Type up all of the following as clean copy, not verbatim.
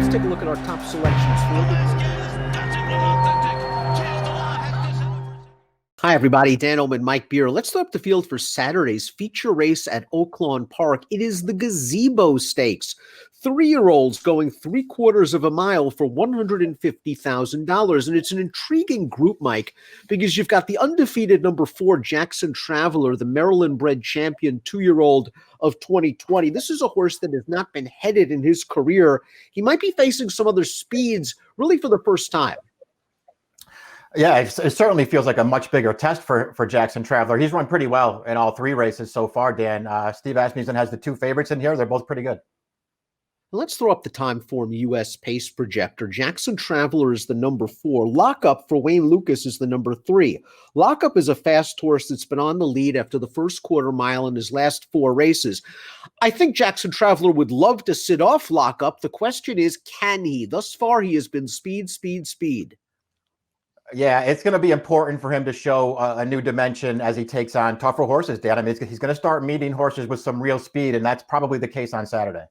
let's take a look at our top selections for the. Hi, everybody. Dan Illman, Mike Beer. Let's throw up the field for Saturday's feature race at Oaklawn Park. It is the Gazebo Stakes. 3-year-olds going 3/4 of a mile for $150,000. And it's an intriguing group, Mike, because you've got the undefeated number 4 Jackson Traveler, the Maryland-bred champion 2-year-old of 2020. This is a horse that has not been headed in his career. He might be facing some other speeds really for the first time. Yeah, it certainly feels like a much bigger test for Jackson Traveler. He's run pretty well in all 3 races so far, Dan. Steve Asmussen has the 2 favorites in here. They're both pretty good. Let's throw up the time form U.S. pace projector. Jackson Traveler is the number 4. Lockup for Wayne Lucas is the number 3. Lockup is a fast horse that's been on the lead after the first quarter mile in his last 4 races. I think Jackson Traveler would love to sit off Lockup. The question is, can he? Thus far, he has been speed, speed, speed. Yeah, it's going to be important for him to show a new dimension as he takes on tougher horses, Dan. I mean, he's going to start meeting horses with some real speed, and that's probably the case on Saturday.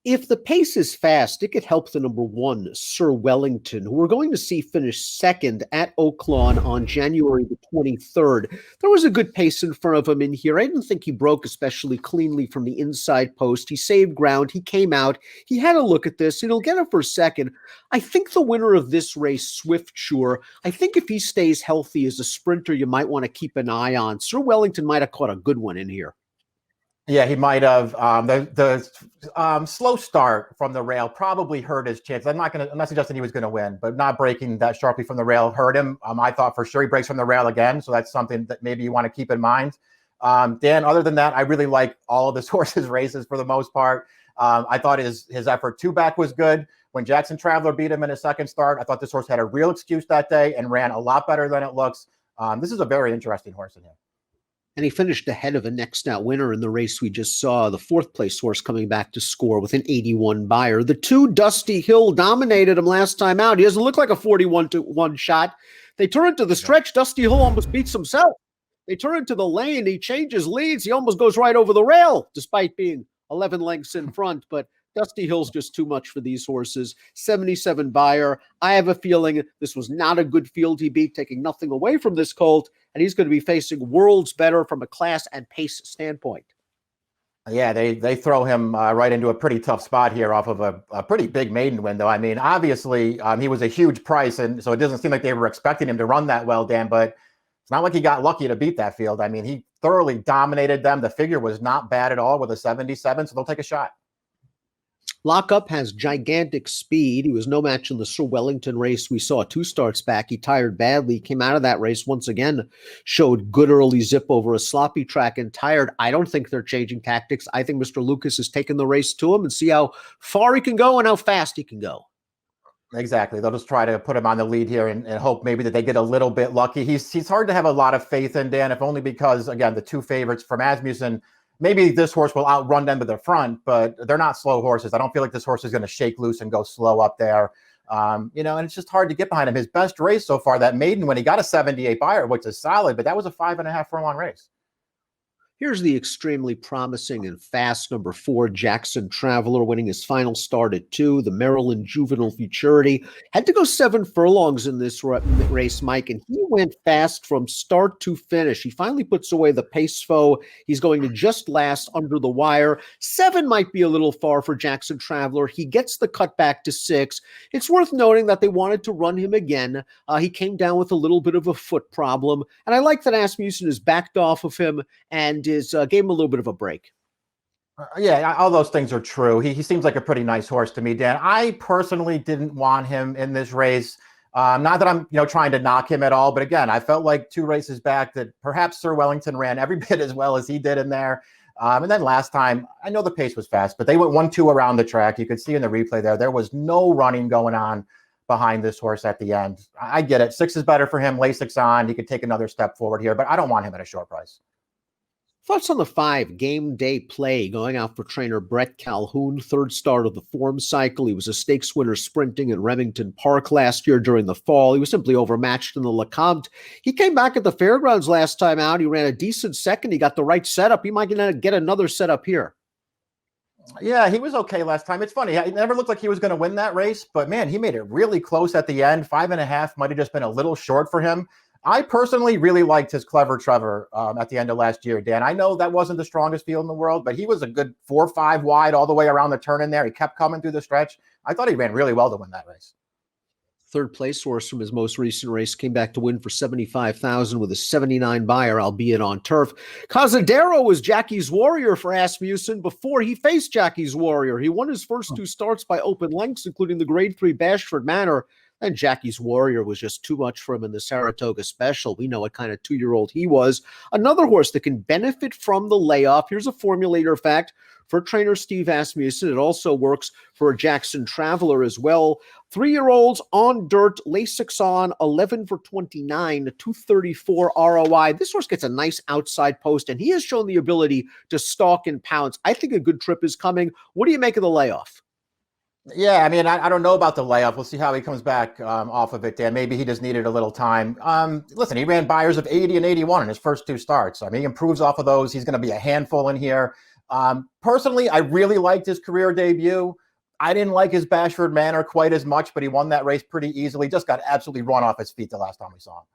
If the pace is fast, it could help the number 1, Sir Wellington, who we're going to see finish second at Oaklawn on January the 23rd. There was a good pace in front of him in here. I didn't think he broke especially cleanly from the inside post. He saved ground. He came out. He had a look at this, and he'll get it for second. I think the winner of this race, Swift Sure, I think if he stays healthy as a sprinter, you might want to keep an eye on. Sir Wellington might have caught a good one in here. Yeah, he might have. The slow start from the rail probably hurt his chance. I'm not suggesting he was going to win, but not breaking that sharply from the rail hurt him. I thought for sure he breaks from the rail again, so that's something that maybe you want to keep in mind. Dan, other than that, I really like all of this horse's races for the most part. I thought his effort 2-back was good. When Jackson Traveler beat him in his second start, I thought this horse had a real excuse that day and ran a lot better than it looks. This is a very interesting horse in here. And he finished ahead of a next out winner in the race we just saw, the 4th place horse coming back to score with an 81 buyer. The 2 Dusty Hill dominated him last time out. He doesn't look like a 41-1 shot. They turn into the stretch. Dusty Hill almost beats himself. They turn into the lane. He changes leads. He almost goes right over the rail, despite being 11 lengths in front. But Dusty Hill's just too much for these horses. 77 buyer. I have a feeling this was not a good field he beat, taking nothing away from this colt, and he's going to be facing worlds better from a class and pace standpoint. Yeah, they throw him right into a pretty tough spot here off of a pretty big maiden win, though. I mean, obviously, he was a huge price, and so it doesn't seem like they were expecting him to run that well, Dan, but it's not like he got lucky to beat that field. I mean, he thoroughly dominated them. The figure was not bad at all with a 77, so they'll take a shot. Lockup has gigantic speed. He was no match in the Sir Wellington race we saw 2 starts back. He tired badly, came out of that race once again, showed good early zip over a sloppy track and tired. I don't think they're changing tactics. I think Mr. Lucas has taken the race to him and see how far he can go and how fast he can go. Exactly. They'll just try to put him on the lead here and hope maybe that they get a little bit lucky. He's hard to have a lot of faith in, Dan, if only because, again, the 2 favorites from Asmussen, maybe this horse will outrun them to the front, but they're not slow horses. I don't feel like this horse is going to shake loose and go slow up there. And it's just hard to get behind him. His best race so far, that maiden, when he got a 78 buyer, which is solid, but that was a 5.5 furlong race. Here's the extremely promising and fast number 4, Jackson Traveler, winning his final start at 2. The Maryland Juvenile Futurity had to go 7 furlongs in this race, Mike, and he went fast from start to finish. He finally puts away the pace foe. He's going to just last under the wire. 7 might be a little far for Jackson Traveler. He gets the cut back to 6. It's worth noting that they wanted to run him again. He came down with a little bit of a foot problem, and I like that Asmussen has backed off of him and gave him a little bit of a break. Yeah, all those things are true. He seems like a pretty nice horse to me, Dan. I personally didn't want him in this race. Not that I'm trying to knock him at all, but again, I felt like 2 races back that perhaps Sir Wellington ran every bit as well as he did in there. And then last time, I know the pace was fast, but they went 1-2 around the track. You could see in the replay there was no running going on behind this horse at the end. I get it. 6 is better for him. Lasix on. He could take another step forward here, but I don't want him at a short price. Thoughts on the 5 Game Day Play going out for trainer Brett Calhoun, 3rd start of the form cycle. He was a stakes winner sprinting at Remington Park last year during the fall. He was simply overmatched in the Lockup. He came back at the fairgrounds last time out. He ran a decent second. He got the right setup. He might get another setup here. Yeah, he was okay last time. It's funny. It never looked like he was going to win that race, but man, he made it really close at the end. 5.5 might have just been a little short for him. I personally really liked his Clever Trevor at the end of last year, Dan. I know that wasn't the strongest field in the world, but he was a good 4-5 wide all the way around the turn in there. He kept coming through the stretch. I thought he ran really well to win that race. Third place horse from his most recent race came back to win for 75,000 with a 79 buyer, albeit on turf. Casadero was Jackie's Warrior for Asmussen before he faced Jackie's Warrior. He won his first two starts by open lengths, including the Grade 3 Bashford Manor. And Jackie's Warrior was just too much for him in the Saratoga Special. We know what kind of 2-year-old he was. Another horse that can benefit from the layoff. Here's a formulator fact for trainer Steve Asmussen. It also works for a Jackson Traveler as well. 3-year-olds on dirt, Lasix on, 11 for 29, 234 ROI. This horse gets a nice outside post, and he has shown the ability to stalk and pounce. I think a good trip is coming. What do you make of the layoff? Yeah, I mean, I don't know about the layoff. We'll see how he comes back off of it, Dan. Maybe he just needed a little time. Listen, he ran buyers of 80 and 81 in his first two starts. I mean, he improves off of those. He's going to be a handful in here. Personally, I really liked his career debut. I didn't like his Bashford Manor quite as much, but he won that race pretty easily. Just got absolutely run off his feet the last time we saw him.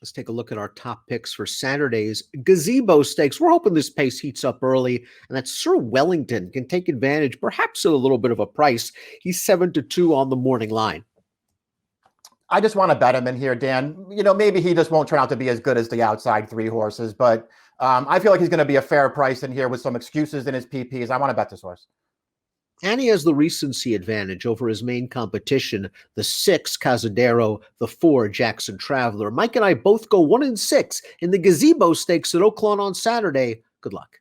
Let's take a look at our top picks for Saturday's Gazebo Stakes. We're hoping this pace heats up early, and that Sir Wellington can take advantage, perhaps at a little bit of a price. He's 7-2 on the morning line. I just want to bet him in here, Dan. You know, maybe he just won't turn out to be as good as the outside 3 horses, but I feel like he's going to be a fair price in here with some excuses in his PPs. I want to bet this horse. And he has the recency advantage over his main competition, the 6, Casadero, the 4, Jackson Traveler. Mike and I both go 1-6 in the Gazebo Stakes at Oaklawn on Saturday. Good luck.